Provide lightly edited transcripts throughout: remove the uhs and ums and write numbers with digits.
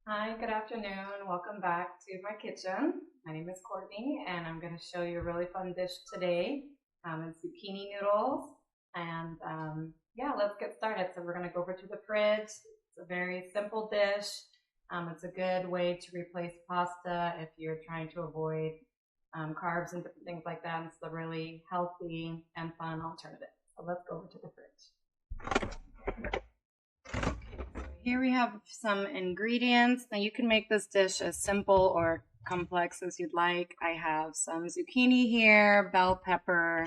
Hi, good afternoon. Welcome back to my kitchen. My name is Courtney, and I'm going to show you a really fun dish today. It's zucchini noodles. And yeah, let's get started. So we're going to go over to the fridge. It's a very simple dish. It's a good way to replace pasta if you're trying to avoid carbs and different things like that. It's a really healthy and fun alternative. So let's go over to the fridge. Here we have some ingredients. Now you can make this dish as simple or complex as you'd like. I have some zucchini here, bell pepper,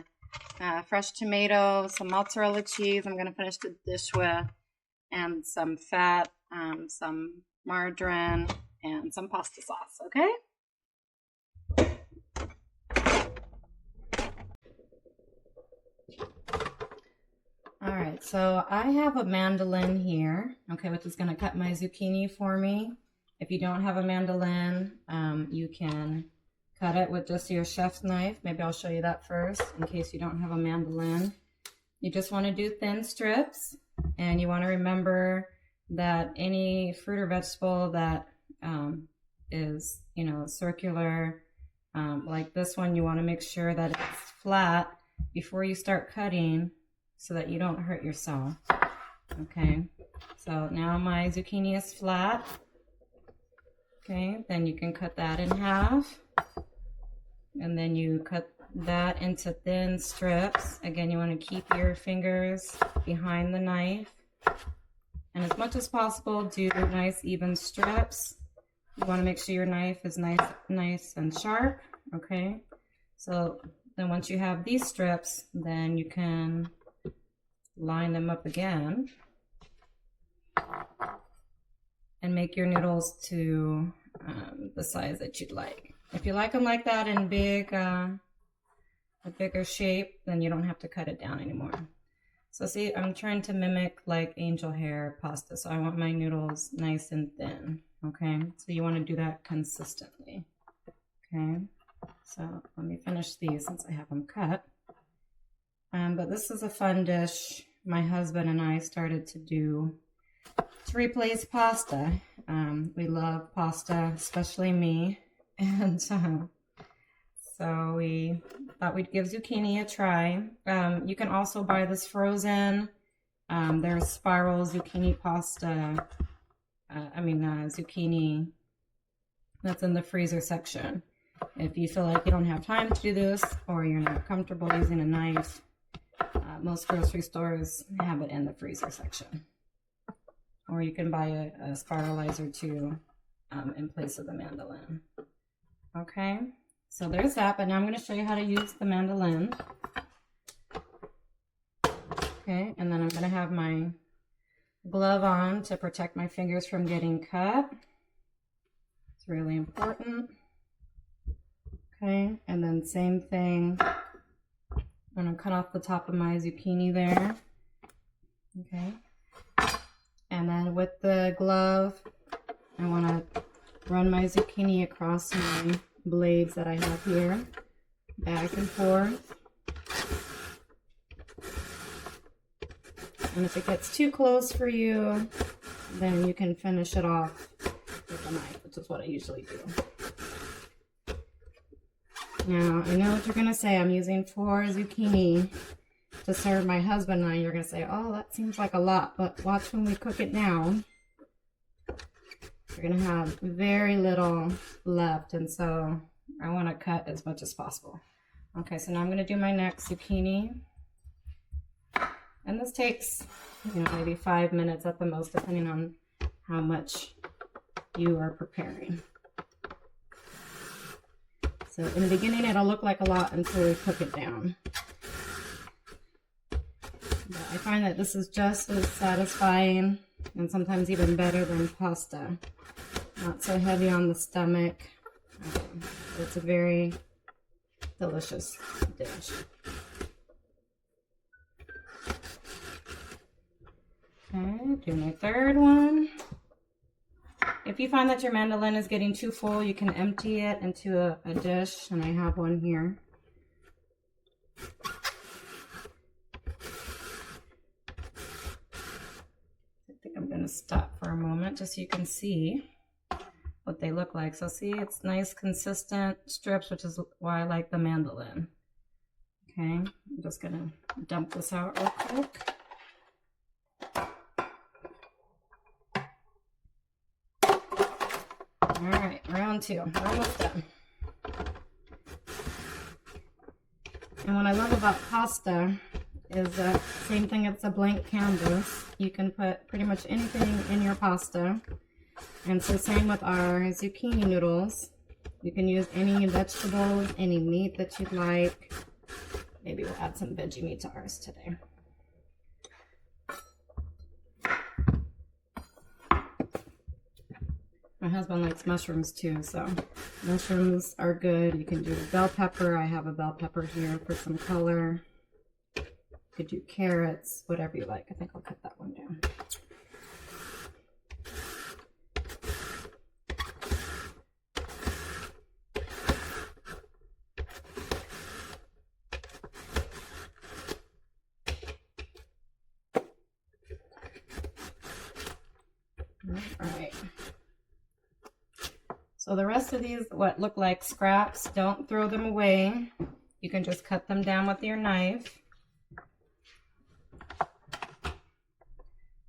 fresh tomato, some mozzarella cheese I'm going to finish the dish with, and some fat, some margarine, and some pasta sauce, okay? All right, so I have a mandolin here, okay, which is going to cut my zucchini for me. If you don't have a mandolin, you can cut it with just your chef's knife. Maybe I'll show you that first in case you don't have a mandolin. You just want to do thin strips, and you want to remember that any fruit or vegetable that is, circular, like this one, you want to make sure that it's flat before you start cutting, so that you don't hurt yourself. Okay, so now my zucchini is flat. Okay, then you can cut that in half. And then you cut that into thin strips. Again, you want to keep your fingers behind the knife. And as much as possible, do nice even strips. You want to make sure your knife is nice and sharp. Okay, so then once you have these strips, then you can line them up again and make your noodles to the size that you'd like. If you like them like that in a bigger shape, then you don't have to cut it down anymore. So see, I'm trying to mimic like angel hair pasta, so I want my noodles nice and thin. Okay, so you want to do that consistently. Okay, so let me finish these since I have them cut. But this is a fun dish my husband and I started to do to replace pasta. We love pasta, especially me. And so we thought we'd give zucchini a try. You can also buy this frozen. There's spiral zucchini pasta. Zucchini that's in the freezer section. If you feel like you don't have time to do this or you're not comfortable using a knife, most grocery stores have it in the freezer section. Or you can buy a spiralizer too in place of the mandolin. Okay, so there's that, but now I'm going to show you how to use the mandolin. Okay, and then I'm going to have my glove on to protect my fingers from getting cut. It's really important. Okay, and then same thing. I'm going to cut off the top of my zucchini there. Okay. And then with the glove, I want to run my zucchini across my blades that I have here, back and forth. And if it gets too close for you, then you can finish it off with a knife, which is what I usually do. Now, I know what you're going to say. I'm using 4 zucchini to serve my husband and I. You're going to say, oh, that seems like a lot. But watch when we cook it down. We're going to have very little left. And so I want to cut as much as possible. Okay, so now I'm going to do my next zucchini. And this takes, maybe 5 minutes at the most, depending on how much you are preparing. So in the beginning, it'll look like a lot until we cook it down. But I find that this is just as satisfying and sometimes even better than pasta. Not so heavy on the stomach. It's a very delicious dish. Okay, do my third one. If you find that your mandolin is getting too full, you can empty it into a dish, and I have one here. I think I'm going to stop for a moment just so you can see. what they look like. So see, it's nice consistent strips, which is why I like the mandolin. Okay, I'm just gonna dump this out real quick. All right, round 2, we're almost done. And what I love about pasta is that same thing, it's a blank canvas. You can put pretty much anything in your pasta. And so same with our zucchini noodles. You can use any vegetables, any meat that you'd like. Maybe we'll add some veggie meat to ours today. My husband likes mushrooms too, so mushrooms are good. You can do bell pepper. I have a bell pepper here for some color. You could do carrots, whatever you like. I think I'll cut that one down. All right. So the rest of these, what look like scraps, don't throw them away. You can just cut them down with your knife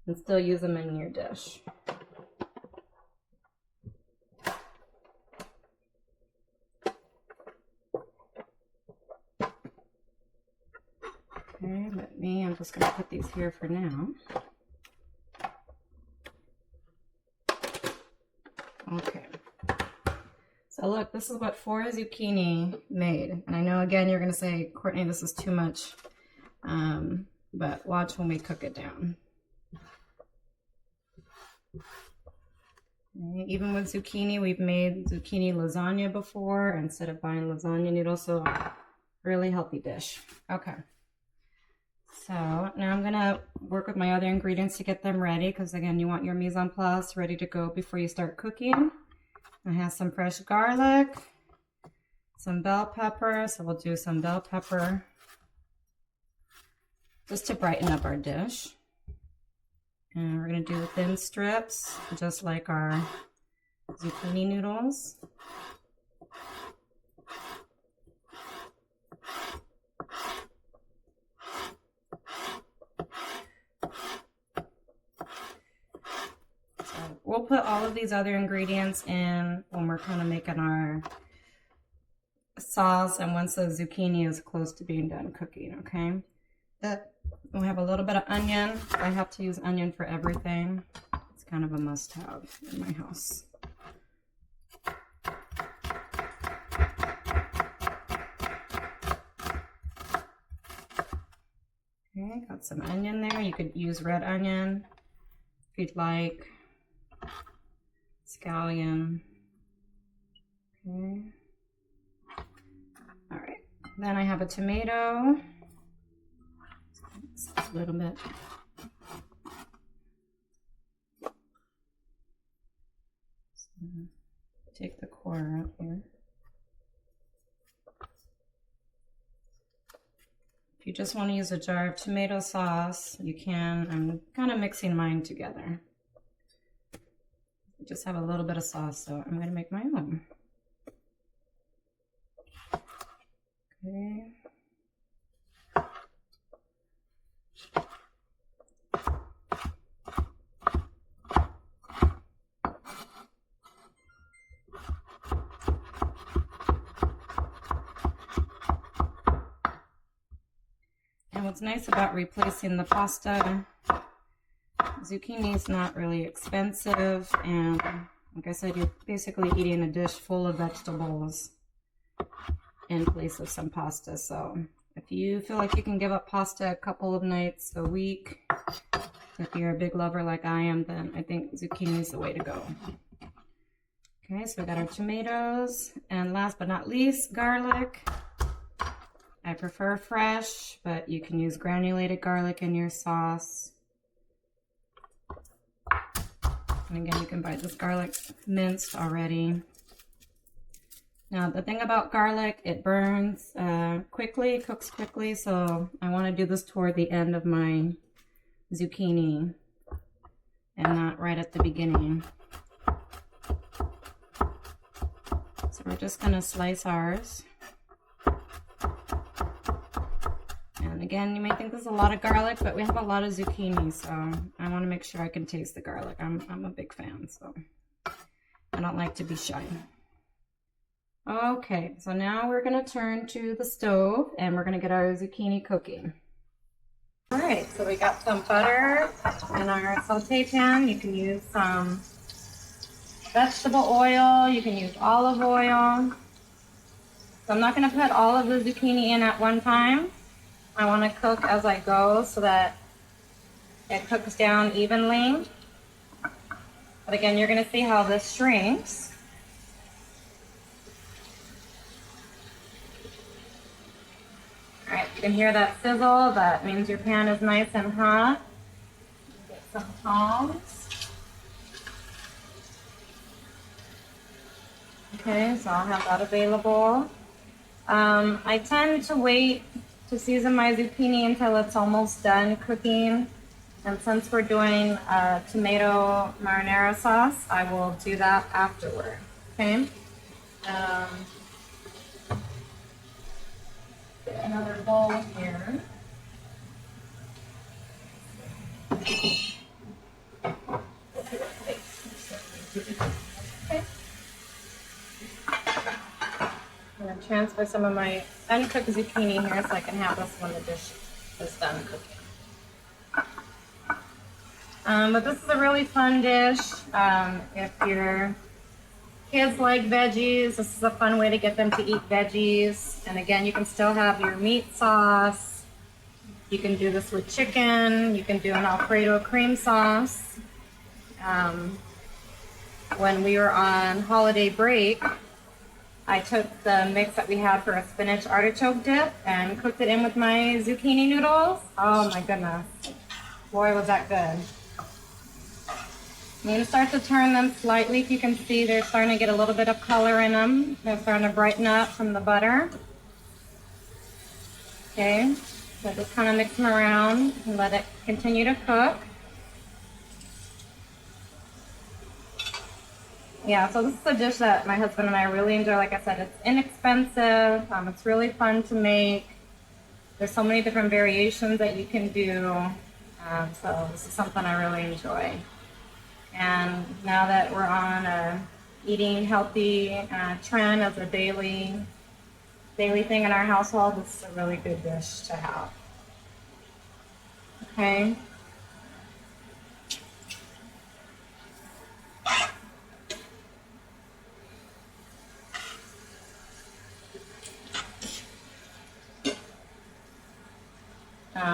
and still use them in your dish. Okay, I'm just going to put these here for now. Okay. So look, this is what 4 zucchini made. And I know, again, you're going to say, Courtney, this is too much. But watch when we cook it down. Okay. Even with zucchini, we've made zucchini lasagna before instead of buying lasagna noodles. So really healthy dish. Okay. So now I'm going to work with my other ingredients to get them ready. Because again, you want your mise en place ready to go before you start cooking. I have some fresh garlic, some bell pepper, so we'll do some bell pepper just to brighten up our dish. And we're going to do thin strips, just like our zucchini noodles. We'll put all of these other ingredients in when we're kind of making our sauce and once the zucchini is close to being done cooking, okay? We have a little bit of onion. I have to use onion for everything. It's kind of a must-have in my house. Okay, got some onion there. You could use red onion if you'd like. Scallion. Okay. All right. Then I have a tomato. A little bit. So take the core out here. If you just want to use a jar of tomato sauce, you can. I'm kind of mixing mine together. I just have a little bit of sauce, so I'm going to make my own. Okay. And what's nice about replacing the pasta, zucchini is not really expensive, and like I said, you're basically eating a dish full of vegetables in place of some pasta. So if you feel like you can give up pasta a couple of nights a week, if you're a big lover like I am, then I think zucchini is the way to go. Okay, so we got our tomatoes, and last but not least, garlic. I prefer fresh, but you can use granulated garlic in your sauce. And again, you can buy this garlic minced already. Now, the thing about garlic, it burns quickly, cooks quickly, so I want to do this toward the end of my zucchini and not right at the beginning. We're just going to slice ours. And again, you may think there's a lot of garlic, but we have a lot of zucchini, so I want to make sure I can taste the garlic. I'm a big fan, so I don't like to be shy. Okay, so now we're going to turn to the stove and we're going to get our zucchini cooking. All right, so we got some butter in our saute pan. You can use some vegetable oil, you can use olive oil. So I'm not going to put all of the zucchini in at one time. I want to cook as I go so that it cooks down evenly. But again, you're going to see how this shrinks. All right, you can hear that sizzle. That means your pan is nice and hot. Get some tongs. Okay, so I'll have that available. I tend to wait to season my zucchini until it's almost done cooking. And since we're doing tomato marinara sauce, I will do that afterward. Okay. Get another bowl here. Okay. I'm going to transfer some of my uncooked zucchini here so I can have this when the dish is done cooking. But this is a really fun dish. If your kids like veggies, this is a fun way to get them to eat veggies. And again, you can still have your meat sauce. You can do this with chicken. You can do an Alfredo cream sauce. When we were on holiday break, I took the mix that we had for a spinach artichoke dip and cooked it in with my zucchini noodles. Oh my goodness. Boy, was that good. I'm going to start to turn them slightly. If you can see, they're starting to get a little bit of color in them. They're starting to brighten up from the butter. Okay, so just kind of mix them around and let it continue to cook. Yeah, so this is a dish that my husband and I really enjoy. Like I said, it's inexpensive. It's really fun to make. There's so many different variations that you can do. So this is something I really enjoy. And now that we're on a eating healthy trend as a daily thing in our household, this is a really good dish to have. Okay.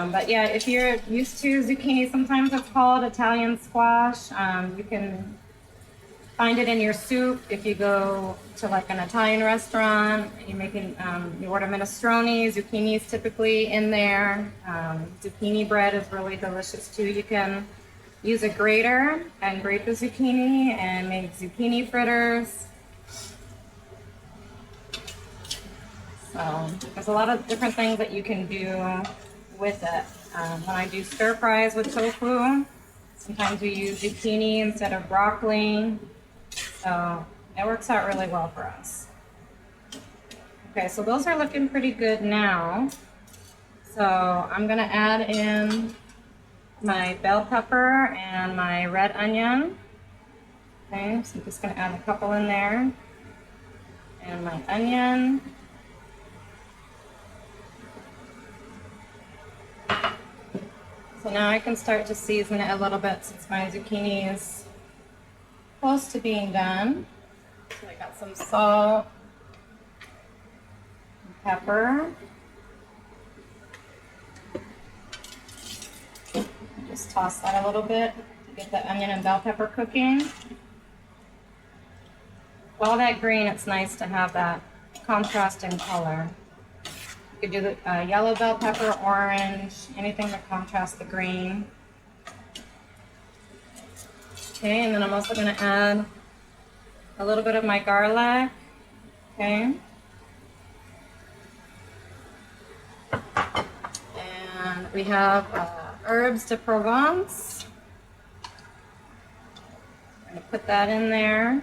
But yeah, if you're used to zucchini, sometimes it's called Italian squash. You can find it in your soup. If you go to like an Italian restaurant, you're making, you order minestrone, zucchini is typically in there. Zucchini bread is really delicious too. You can use a grater and grate the zucchini and make zucchini fritters. So there's a lot of different things that you can do with it. When I do stir fries with tofu, sometimes we use zucchini instead of broccoli. So it works out really well for us. Okay, so those are looking pretty good now. So I'm gonna add in my bell pepper and my red onion. Okay, so I'm just gonna add a couple in there. And my onion. So now I can start to season it a little bit since my zucchini is close to being done. So I got some salt, and pepper. Just toss that a little bit to get the onion and bell pepper cooking. With all that green, it's nice to have that contrast in color. You could do the yellow bell pepper, orange, anything to contrast the green. Okay, and then I'm also going to add a little bit of my garlic. Okay. And we have herbs de Provence. I'm going to put that in there.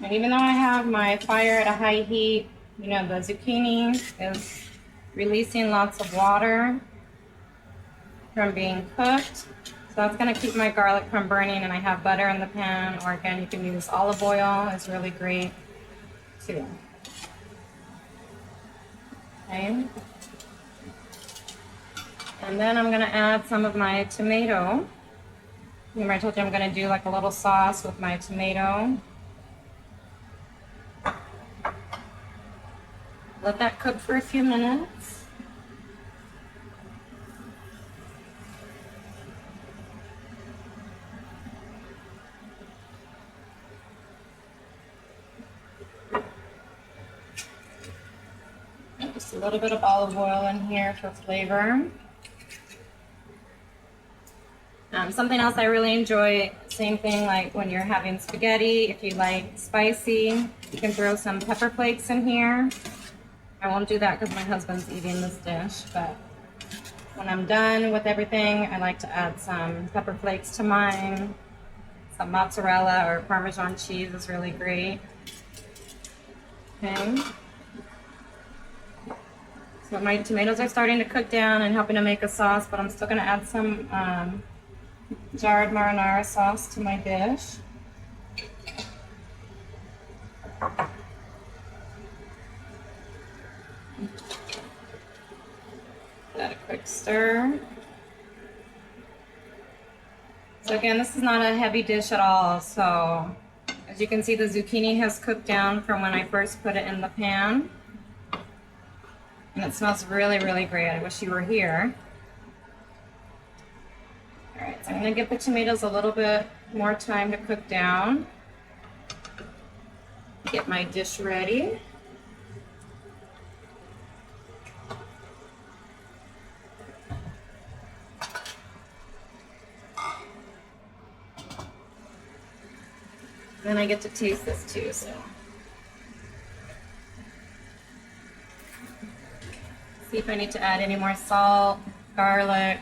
And even though I have my fire at a high heat, you know, the zucchini is releasing lots of water from being cooked. So that's gonna keep my garlic from burning, and I have butter in the pan, or again, you can use olive oil, it's really great too. Okay. And then I'm gonna add some of my tomato. Remember I told you I'm gonna do like a little sauce with my tomato. Let that cook for a few minutes. Just a little bit of olive oil in here for flavor. Something else I really enjoy, same thing like when you're having spaghetti, if you like spicy, you can throw some pepper flakes in here. I won't do that because my husband's eating this dish, but when I'm done with everything, I like to add some pepper flakes to mine. Some mozzarella or Parmesan cheese is really great. Okay. So my tomatoes are starting to cook down and helping to make a sauce, but I'm still going to add some jarred marinara sauce to my dish. That a quick stir. So again, this is not a heavy dish at all. So as you can see, the zucchini has cooked down from when I first put it in the pan. And it smells really, really great. I wish you were here. All right, so I'm gonna give the tomatoes a little bit more time to cook down. Get my dish ready. Then I get to taste this too, so. See if I need to add any more salt, garlic.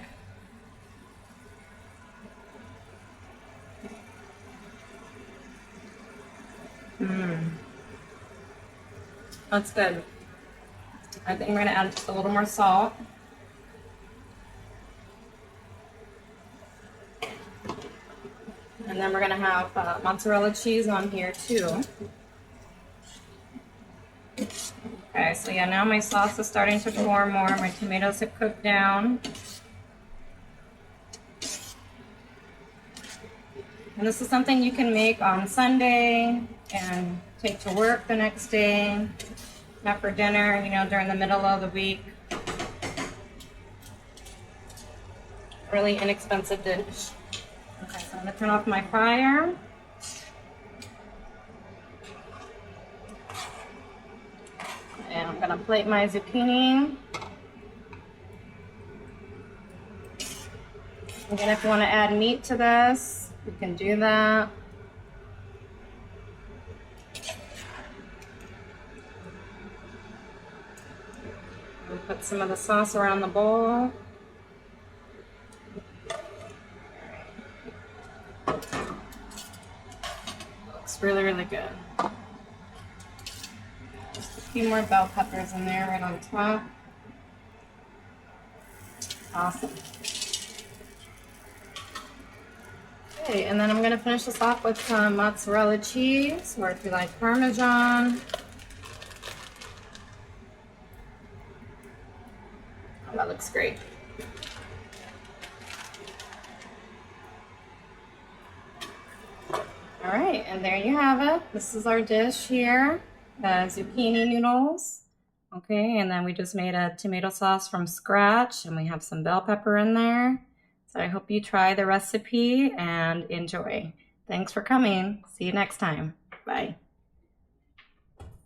That's good. I think I'm going to add just a little more salt. And then we're going to have mozzarella cheese on here too. Okay, so yeah, now my sauce is starting to form more. My tomatoes have cooked down. And this is something you can make on Sunday and take to work the next day, not for dinner, you know, during the middle of the week. Really inexpensive dish. Okay, so I'm gonna turn off my fire. And I'm gonna plate my zucchini. Again, if you want to add meat to this, you can do that. We'll put some of the sauce around the bowl. Looks really, really good. Just a few more bell peppers in there right on top. Awesome. Okay, and then I'm going to finish this off with some mozzarella cheese, or if you like Parmesan. Oh, that looks great. All right, and there you have it. This is our dish here, the zucchini noodles. Okay, and then we just made a tomato sauce from scratch, and we have some bell pepper in there. So I hope you try the recipe and enjoy. Thanks for coming. See you next time. Bye.